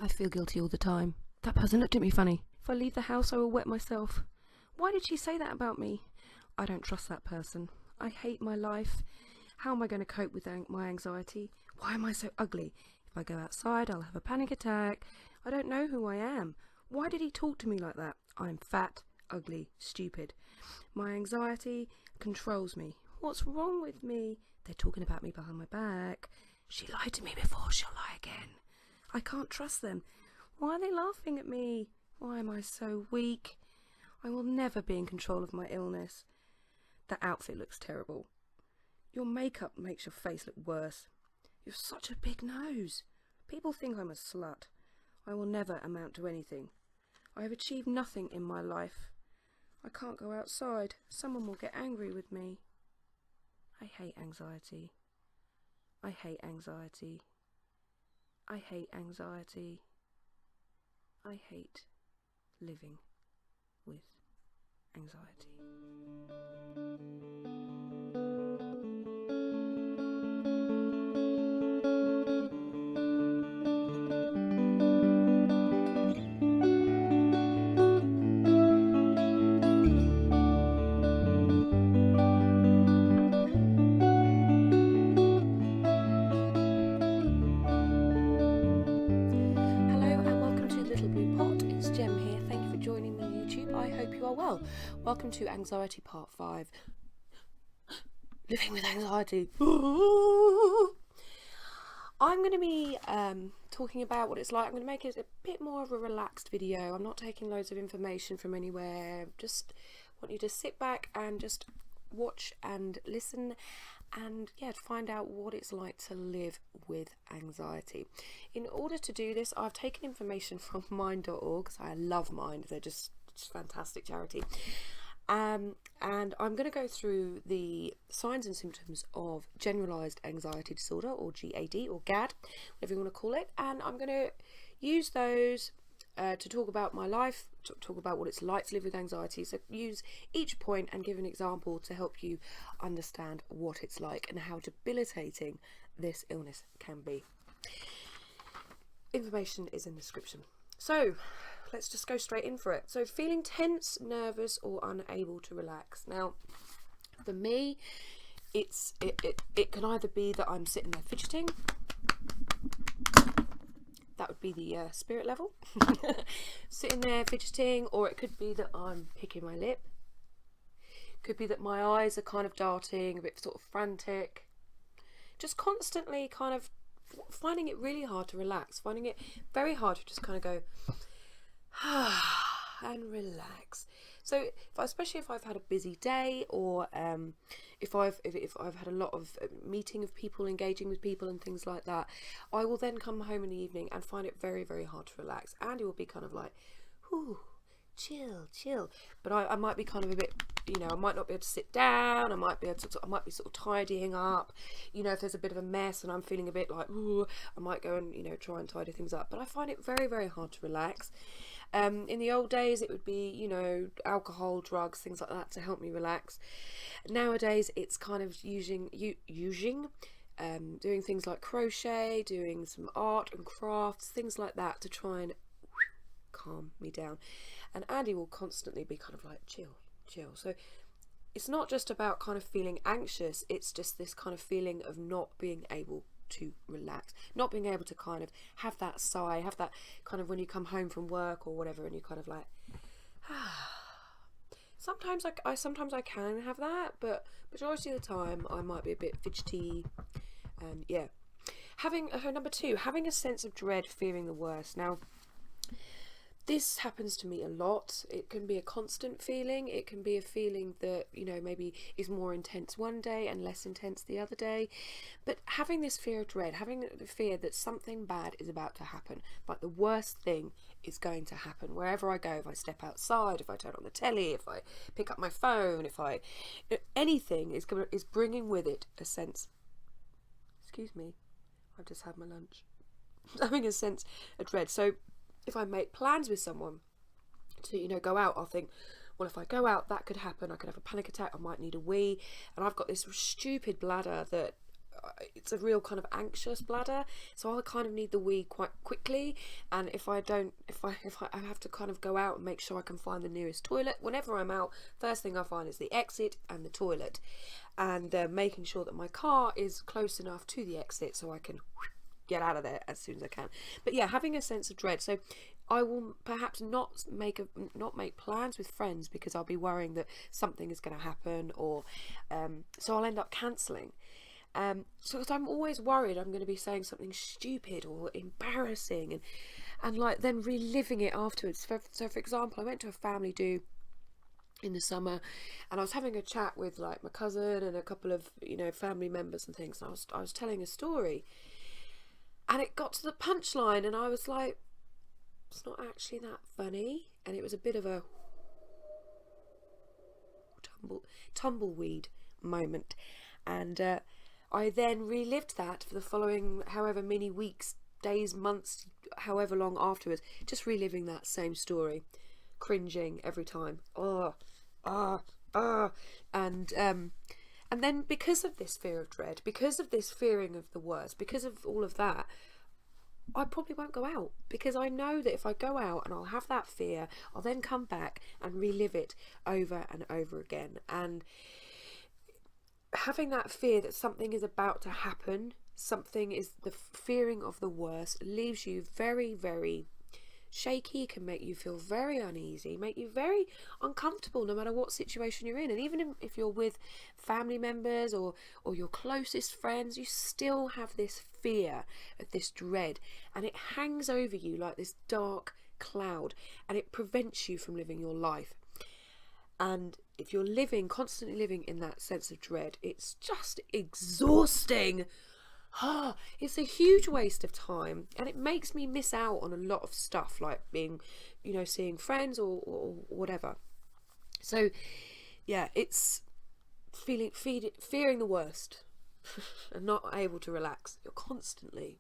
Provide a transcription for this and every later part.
I feel guilty all the time. That person looked at me funny. If I leave the house, I will wet myself. Why did she say that about me? I don't trust that person. I hate my life. How am I going to cope with my anxiety? Why am I so ugly? If I go outside, I'll have a panic attack. I don't know who I am. Why did he talk to me like that? I'm fat, ugly, stupid. My anxiety controls me. What's wrong with me? They're talking about me behind my back. She lied to me before, she'll lie again. I can't trust them. Why are they laughing at me? Why am I so weak? I will never be in control of my illness. That outfit looks terrible. Your makeup makes your face look worse. You've such a big nose. People think I'm a slut. I will never amount to anything. I have achieved nothing in my life. I can't go outside. Someone will get angry with me. I hate anxiety. I hate anxiety. I hate anxiety. I hate living with anxiety. Welcome to Anxiety Part 5. Living with anxiety. I'm going to be talking about what it's like. I'm going to make it a bit more of a relaxed video. I'm not taking loads of information from anywhere. Just want you to sit back and just watch and listen and find out what it's like to live with anxiety. In order to do this, I've taken information from mind.org because I love Mind. They're just fantastic charity. And I'm going to go through the signs and symptoms of generalized anxiety disorder, or GAD, or GAD, whatever you want to call it, and I'm going to use those to talk about my life, to talk about what it's like to live with anxiety. So use each point and give an example to help you understand what it's like and how debilitating this illness can be. Information is in the description. So let's just go straight in for it. So feeling tense, nervous, or unable to relax. Now, for me, it can either be that I'm sitting there fidgeting. That would be the spirit level. Sitting there fidgeting, or it could be that I'm picking my lip. Could be that my eyes are kind of darting, a bit sort of frantic. Just constantly kind of finding it really hard to relax, finding it very hard to just kind of go and relax. So especially if I've had a busy day, or if I've had a lot of meeting of people, engaging with people and things like that, I will then come home in the evening and find it very, very hard to relax. Andy will be kind of like, whoo, chill, but I might be kind of a bit, I might not be able to sit down. I might be sort of tidying up, if there's a bit of a mess and I'm feeling a bit like, ooh, I might go and try and tidy things up. But I find it very, very hard to relax. In the old days, it would be, alcohol, drugs, things like that to help me relax. Nowadays, it's kind of using doing things like crochet, doing some art and crafts, things like that to try and calm me down. And Andy will constantly be kind of like, chill. So it's not just about kind of feeling anxious, it's just this kind of feeling of not being able to relax, not being able to kind of have that sigh, have that kind of when you come home from work or whatever and you kind of like sometimes I can have that, but majority of the time I might be a bit fidgety. And having number 2, having a sense of dread, fearing the worst. Now this happens to me a lot. It can be a constant feeling. It can be a feeling that, maybe is more intense one day and less intense the other day. But having this fear of dread, having the fear that something bad is about to happen, like the worst thing is going to happen. Wherever I go, if I step outside, if I turn on the telly, if I pick up my phone, anything is bringing with it a sense. Excuse me, I've just had my lunch. Having a sense of dread. So if I make plans with someone to, go out, I'll think, well, if I go out, that could happen. I could have a panic attack. I might need a wee. And I've got this stupid bladder that it's a real kind of anxious bladder, so I kind of need the wee quite quickly. And if I have to kind of go out and make sure I can find the nearest toilet. Whenever I'm out, first thing I find is the exit and the toilet, and making sure that my car is close enough to the exit so I can get out of there as soon as I can. But yeah, having a sense of dread. So I will perhaps not make plans with friends because I'll be worrying that something is going to happen, or so I'll end up cancelling. So I'm always worried I'm going to be saying something stupid or embarrassing, and like then reliving it afterwards. So for example, I went to a family do in the summer, and I was having a chat with like my cousin and a couple of family members and things, and I was telling a story, and it got to the punchline, and I was like, it's not actually that funny, and it was a bit of a tumbleweed moment, and I then relived that for the following however many weeks, days, months, however long afterwards, just reliving that same story, cringing every time. And then because of this fear of dread, because of this fearing of the worst, because of all of that, I probably won't go out, because I know that if I go out and I'll have that fear, I'll then come back and relive it over and over again. And having that fear that something is about to happen, something is the fearing of the worst, leaves you very, very shaky, can make you feel very uneasy, make you very uncomfortable no matter what situation you're in. And even if you're with family members or your closest friends, you still have this fear of this dread, and it hangs over you like this dark cloud, and it prevents you from living your life. And if you're constantly living in that sense of dread, it's just exhausting. It's a huge waste of time, and it makes me miss out on a lot of stuff, like being, seeing friends or whatever. So yeah, it's fearing the worst and not able to relax. You're constantly.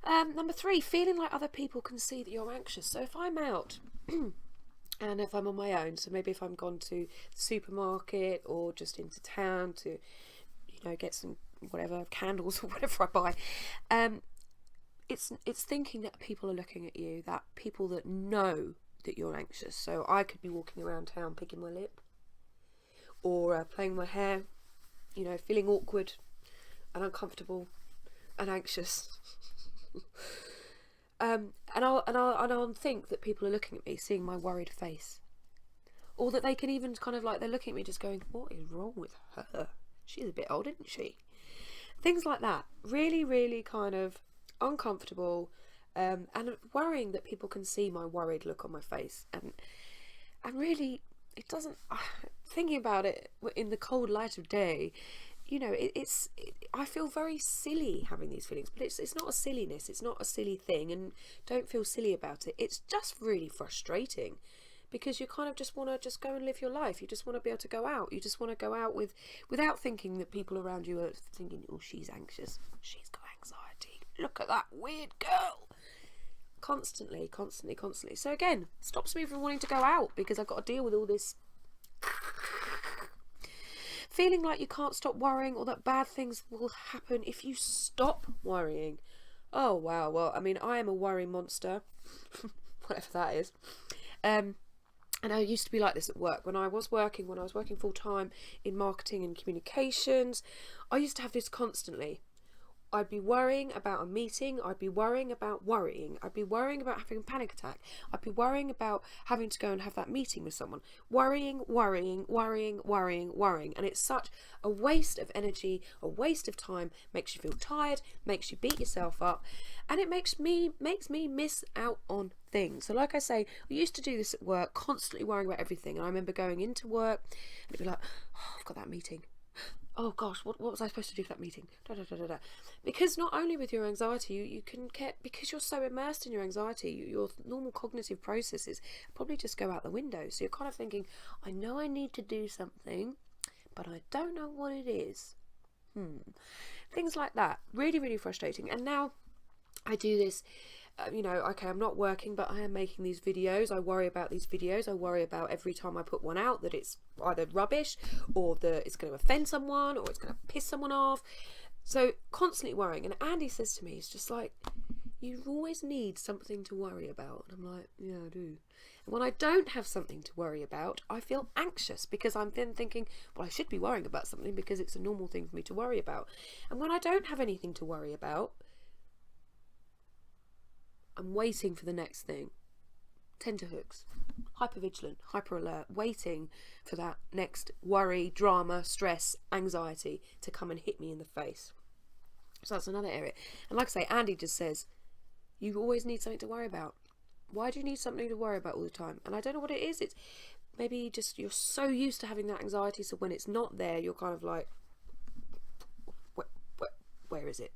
Number 3, feeling like other people can see that you're anxious. So if I'm out and if I'm on my own, so maybe if I'm gone to the supermarket or just into town to get some whatever candles or whatever I buy, it's thinking that people are looking at you, that people that know that you're anxious. So I could be walking around town picking my lip, or playing my hair, feeling awkward and uncomfortable and anxious. And I'll think that people are looking at me, seeing my worried face, or that they can even kind of like, they're looking at me just going, what is wrong with her? She's a bit old, isn't she? Things like that. Really, really kind of uncomfortable, and worrying that people can see my worried look on my face. And really, it doesn't, thinking about it in the cold light of day, I feel very silly having these feelings, but it's not a silliness, it's not a silly thing, and don't feel silly about it. It's just really frustrating, because you kind of just want to just go and live your life. You just want to be able to go out. You just want to go out without thinking that people around you are thinking, oh, she's anxious, she's got anxiety, look at that weird girl. Constantly. So again, stops me from wanting to go out, because I've got to deal with all this. Feeling like you can't stop worrying, or that bad things will happen if you stop worrying. Oh wow, well, I mean, I am a worry monster, whatever that is. And I used to be like this at work. When I was working full time in marketing and communications, I used to have this constantly. I'd be worrying about a meeting, I'd be worrying about worrying, I'd be worrying about having a panic attack, I'd be worrying about having to go and have that meeting with someone. Worrying. And it's such a waste of energy, a waste of time, makes you feel tired, makes you beat yourself up, and it makes me miss out on things. So like I say, we used to do this at work, constantly worrying about everything. And I remember going into work and it'd be like, oh, I've got that meeting. Oh gosh, what was I supposed to do for that meeting? Because not only with your anxiety, you can get, because you're so immersed in your anxiety, your normal cognitive processes probably just go out the window. So you're kind of thinking, I know I need to do something, but I don't know what it is. Things like that. Really, really frustrating. And now I do this you know, okay, I'm not working, but I am making these videos. I worry about these videos. I worry about every time I put one out that it's either rubbish, or that it's going to offend someone, or it's going to piss someone off. So constantly worrying. And Andy says to me, he's just like, you always need something to worry about. And I'm like, yeah, I do. And when I don't have something to worry about, I feel anxious, because I'm then thinking, well, I should be worrying about something because it's a normal thing for me to worry about. And when I don't have anything to worry about, I'm waiting for the next thing. Tenterhooks, hypervigilant, hyper alert, waiting for that next worry, drama, stress, anxiety to come and hit me in the face. So that's another area. And like I say, Andy just says, you always need something to worry about. Why do you need something to worry about all the time? And I don't know what it is. It's maybe just you're so used to having that anxiety, so when it's not there, you're kind of like, where is it?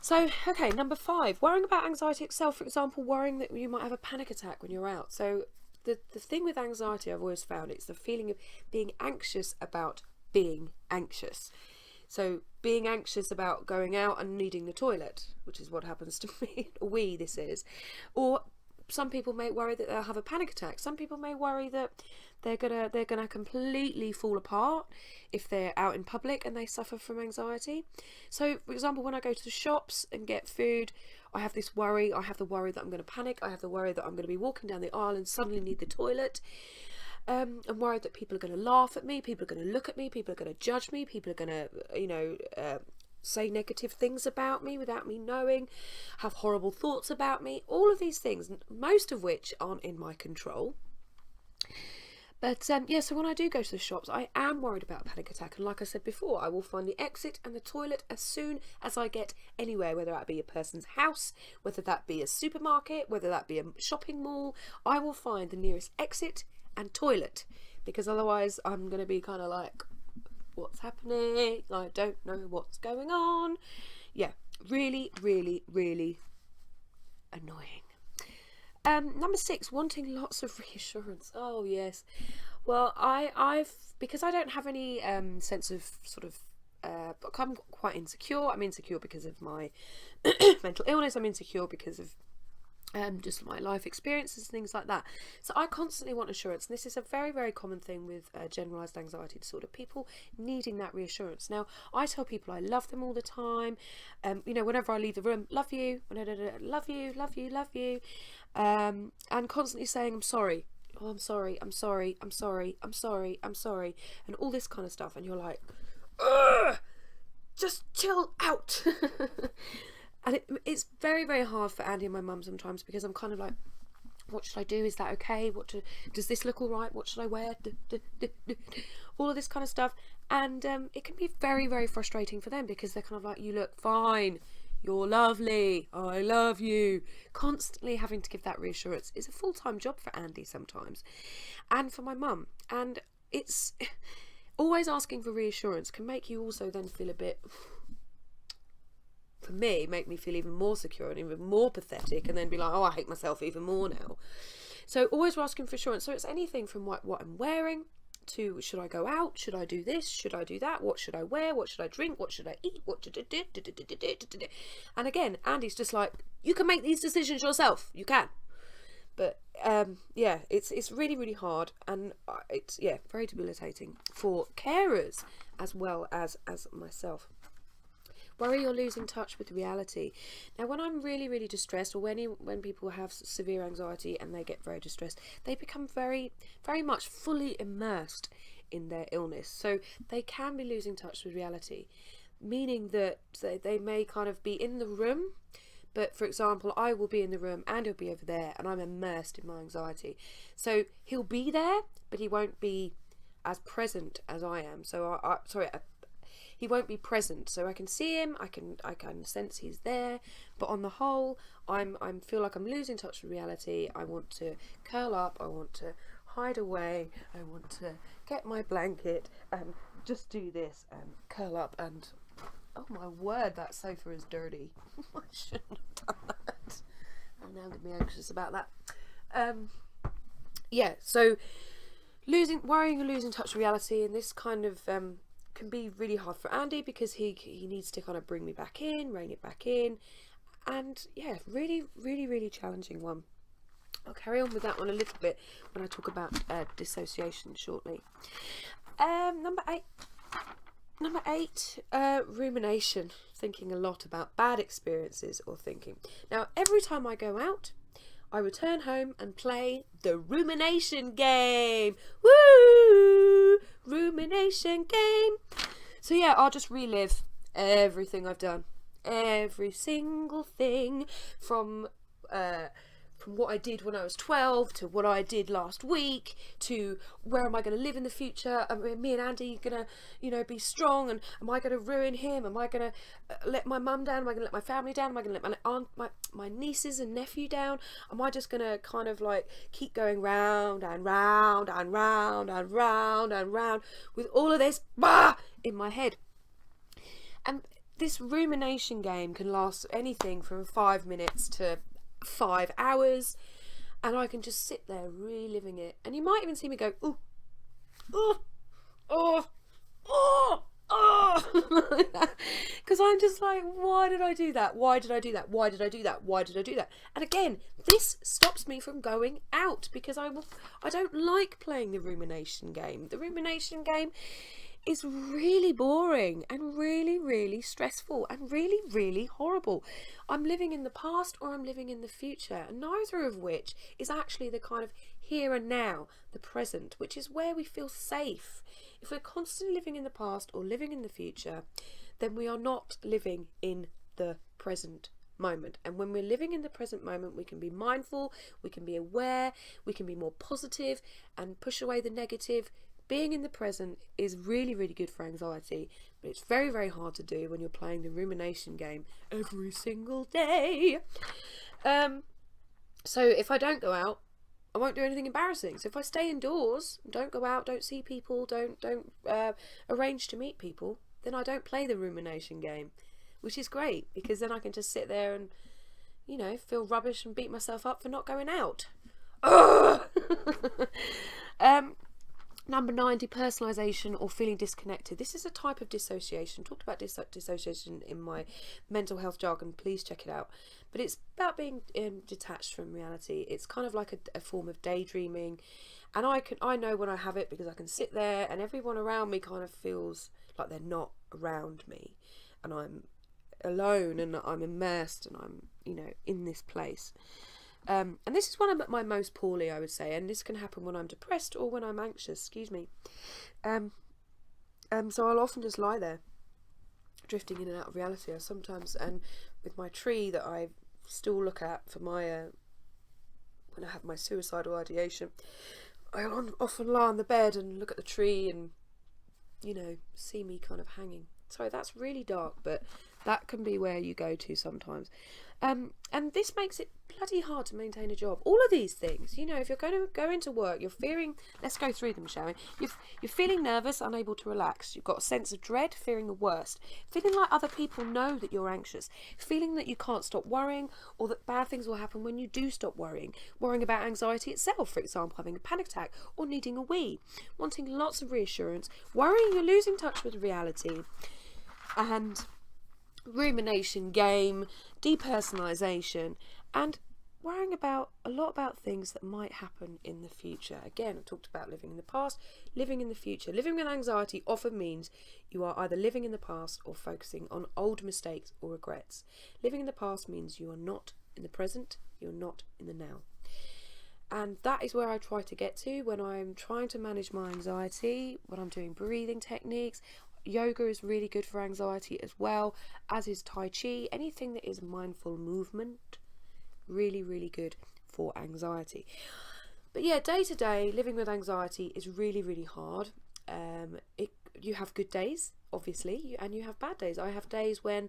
So, okay, number 5, worrying about anxiety itself. For example, worrying that you might have a panic attack when you're out. So the thing with anxiety, I've always found, it's the feeling of being anxious about being anxious. So being anxious about going out and needing the toilet, which is what happens to me, this is. Or some people may worry that they'll have a panic attack. Some people may worry that they're gonna completely fall apart if they're out in public and they suffer from anxiety. So, for example, when I go to the shops and get food, I have this worry. I have the worry that I'm going to panic. I have the worry that I'm going to be walking down the aisle and suddenly need the toilet. I'm worried that people are going to laugh at me. People are going to look at me. People are going to judge me. People are going to, say negative things about me without me knowing, have horrible thoughts about me, all of these things, most of which aren't in my control. But so when I do go to the shops, I am worried about a panic attack. And like I said before, I will find the exit and the toilet as soon as I get anywhere, whether that be a person's house, whether that be a supermarket, whether that be a shopping mall. I will find the nearest exit and toilet, because otherwise I'm going to be kind of like, what's happening? I don't know what's going on. Yeah, really, really, really annoying. Number 6, wanting lots of reassurance. Oh yes. Well, I've because I don't have any sense of sort of I'm quite insecure. I'm insecure because of my mental illness. I'm insecure because of just my life experiences and things like that. So I constantly want assurance, and this is a very, very common thing with generalized anxiety disorder, people needing that reassurance. Now, I tell people I love them all the time. Whenever I leave the room, love you, love you, love you, love you, and constantly saying I'm sorry. Oh, I'm sorry, I'm sorry, I'm sorry, I'm sorry, I'm sorry, and all this kind of stuff. And you're like, ugh, just chill out. And it's very, very hard for Andy and my mum sometimes, because I'm kind of like, what should I do? Is that okay? Does this look all right? What should I wear? All of this kind of stuff. And it can be very, very frustrating for them, because they're kind of like, you look fine. You're lovely. I love you. Constantly having to give that reassurance is a full-time job for Andy sometimes, and for my mum. And it's always asking for reassurance can make you also then feel a bit... for me, make me feel even more secure and even more pathetic, and then be like, oh, I hate myself even more now. So always asking for assurance. So it's anything from what I'm wearing to, should I go out? Should I do this? Should I do that? What should I wear? What should I drink? What should I eat? And again, Andy's just like, you can make these decisions yourself. You can. But it's really, really hard, and it's very debilitating for carers as well as myself. Worry you're losing touch with reality. Now, when I'm really, really distressed, or when people have severe anxiety and they get very distressed, they become very, very much fully immersed in their illness. So they can be losing touch with reality, meaning that they may kind of be in the room, but for example, I will be in the room and he'll be over there, and I'm immersed in my anxiety. So he'll be there, but he won't be as present as I am. So he won't be present, so I can see him, I can sense he's there, but on the whole, I feel like I'm losing touch with reality. I want to curl up, I want to hide away, I want to get my blanket and just do this and curl up, and oh my word, that sofa is dirty. I shouldn't have done that. I'm now going to be anxious about that. So worrying and losing touch with reality, and this kind of can be really hard for Andy, because he needs to kind of bring me back in, rein it back in, And yeah, really, really, really challenging one. I'll carry on with that one a little bit when I talk about dissociation shortly. Number eight, rumination, thinking a lot about bad experiences or thinking. Now, every time I go out, I return home and play the rumination game. Woo! Rumination game. So yeah, I'll just relive everything I've done. Every single thing from what I did when I was 12 to what I did last week to where am I going to live in the future. Me and Andy going to, be strong, and am I going to ruin him? Am I going to let my mum down? Am I going to let my family down? Am I going to let my aunt, my nieces and nephew down? Am I just going to kind of like keep going round and round and round and round and round with all of this in my head? And this rumination game can last anything from 5 minutes to 5 hours, and I can just sit there reliving it. And you might even see me go, ooh, oh, oh, oh, oh, because I'm just like, why did I do that? Why did I do that? Why did I do that? Why did I do that? And again, this stops me from going out because I don't like playing the rumination game. The rumination game is really boring and really, really stressful and really, really horrible. I'm living in the past or I'm living in the future, and neither of which is actually the kind of here and now, the present, which is where we feel safe. If we're constantly living in the past or living in the future, then we are not living in the present moment. And when we're living in the present moment, we can be mindful, we can be aware, we can be more positive and push away the negative. Being in the present is really, really good for anxiety, but it's very, very hard to do when you're playing the rumination game every single day. So if I don't go out, I won't do anything embarrassing. So if I stay indoors, don't go out, don't see people, don't arrange to meet people, then I don't play the rumination game, which is great because then I can just sit there and, feel rubbish and beat myself up for not going out. Number 9, depersonalisation or feeling disconnected. This is a type of dissociation. Talked about dissociation in my mental health jargon. Please check it out. But it's about being detached from reality. It's kind of like a form of daydreaming. And I know when I have it because I can sit there and everyone around me kind of feels like they're not around me. And I'm alone and I'm immersed and I'm, in this place. And this is when I'm at my most poorly, I would say, and this can happen when I'm depressed or when I'm anxious, so I'll often just lie there, drifting in and out of reality. I sometimes, and with my tree that I still look at for my, when I have my suicidal ideation, I often lie on the bed and look at the tree and, see me kind of hanging. Sorry, that's really dark, but that can be where you go to sometimes. And this makes it bloody hard to maintain a job. All of these things, if you're going to go into work, you're fearing, let's go through them, shall we? You're feeling nervous, unable to relax. You've got a sense of dread, fearing the worst. Feeling like other people know that you're anxious. Feeling that you can't stop worrying or that bad things will happen when you do stop worrying. Worrying about anxiety itself, for example, having a panic attack or needing a wee. Wanting lots of reassurance. Worrying you're losing touch with reality. And rumination game, depersonalisation, and worrying a lot about things that might happen in the future. Again, I talked about living in the past, living in the future. Living with anxiety often means you are either living in the past or focusing on old mistakes or regrets. Living in the past means you are not in the present, you're not in the now. And that is where I try to get to when I'm trying to manage my anxiety, when I'm doing breathing techniques. Yoga is really good for anxiety as well, as is Tai Chi. Anything that is mindful movement, really, really good for anxiety. But yeah, day to day, living with anxiety is really, really hard. You have good days, obviously, and you have bad days. I have days when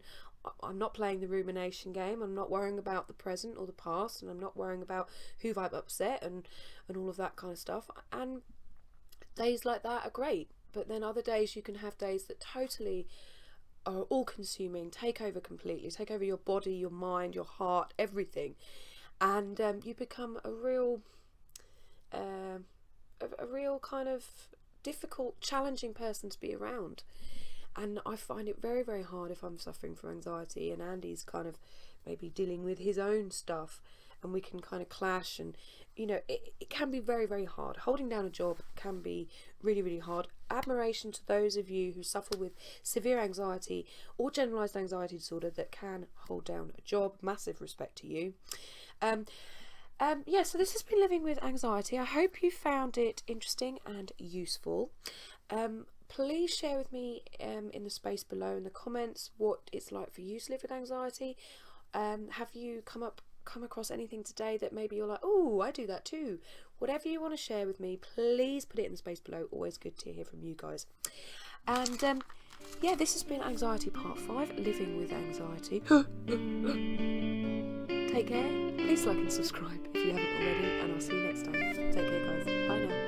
I'm not playing the rumination game, I'm not worrying about the present or the past, and I'm not worrying about who I've upset and all of that kind of stuff. And days like that are great. But then other days you can have days that totally are all-consuming, take over completely, take over your body, your mind, your heart, everything, and you become a real kind of difficult, challenging person to be around. And I find it very, very hard if I'm suffering from anxiety, and Andy's kind of maybe dealing with his own stuff, and we can kind of clash. And it can be very, very hard. Holding down a job can be really, really hard. Admiration to those of you who suffer with severe anxiety or generalized anxiety disorder that can hold down a job. Massive respect to you. So this has been Living with Anxiety. I hope you found it interesting and useful. Please share with me in the space below in the comments what it's like for you to live with anxiety. Have you come across anything today that maybe you're like, oh, I do that too? Whatever you want to share with me, please put it in the space below. Always good to hear from you guys. And this has been Anxiety Part 5, Living with Anxiety. Take care. Please like and subscribe if you haven't already, and I'll see you next time. Take care, guys. Bye now.